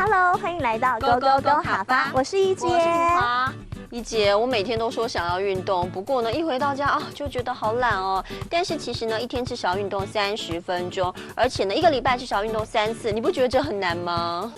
Hello， 欢迎来到 Go Go Go 好吧，我是一姐。一姐，我每天都说想要运动，不过呢，一回到家啊就觉得好懒哦。但是其实呢，一天至少要运动30分钟，而且呢，1个礼拜至少要运动3次，你不觉得这很难吗？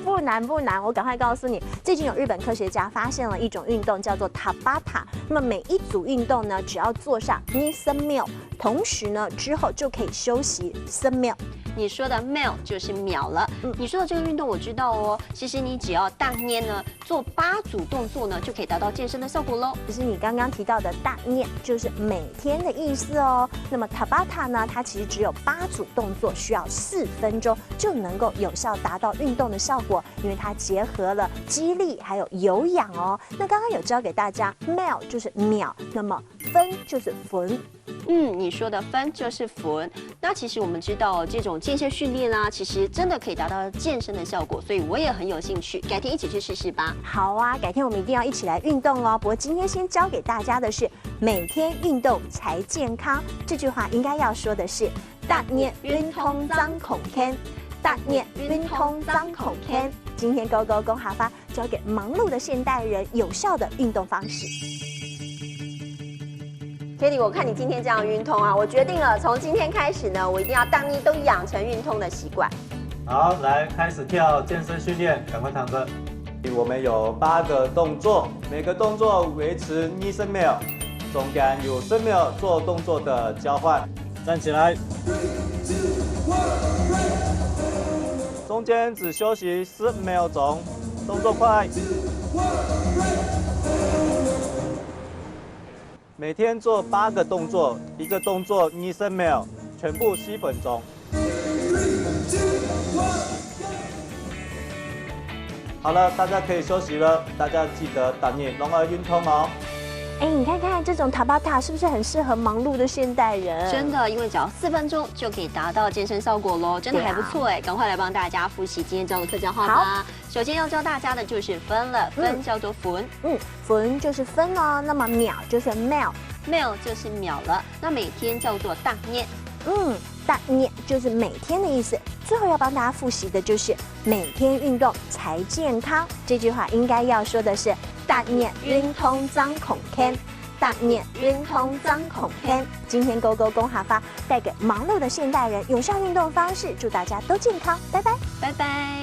不难不难，我赶快告诉你，最近有日本科学家发现了一种运动，叫做 Tabata。那么每一组运动呢，只要做上2秒，同时呢之后就可以休息3秒。你说的 mil 就是秒了。你说的这个运动我知道哦。其实你只要大念呢，做8组动作呢，就可以达到健身的效果喽。就是你刚刚提到的大念，就是每天的意思哦。那么 Tabata 呢，它其实只有8组动作，需要4分钟就能够有效达到运动的效果，因为它结合了肌力还有有氧哦。那刚刚有教给大家 mil 就是秒，那么分就是分。你说的分就是分。那其实我们知道这种间歇训练啊，其实真的可以达到健身的效果，所以我也很有兴趣，改天一起去试试吧。好啊，改天我们一定要一起来运动哦。不过今天先教给大家的是每天运动才健康，这句话应该要说的是大念运通脏孔天，大念运通脏孔天。今天 Go Go Go 好吧，教给忙碌的现代人有效的运动方式。Kitty， 我看你今天这样运通啊，我决定了，从今天开始呢，我一定要当你都养成运通的习惯。好，来开始跳健身训练，赶快躺着。我们有8个动作，每个动作维持20秒，中间有10秒做动作的交换。站起来，中间只休息10秒钟，动作快。每天做8个动作，一个动作20秒，全部7分钟。好了，大家可以休息了。大家记得打念龙儿运通哦。你看看这种 Tabata 是不是很适合忙碌的现代人？真的，因为只要4分钟就可以达到健身效果喽，真的还不错哎！赶快来帮大家复习今天教的课教号吧。首先要教大家的就是分了，分叫做分，分就是分哦。那么秒就是 mil 就是秒了。那每天叫做大念，大念就是每天的意思。最后要帮大家复习的就是每天运动才健康，这句话应该要说的是大念运通脏孔天，大念运通脏孔天。今天 Go Go Go 哈发带给忙碌的现代人有效运动方式，祝大家都健康，拜拜，拜拜。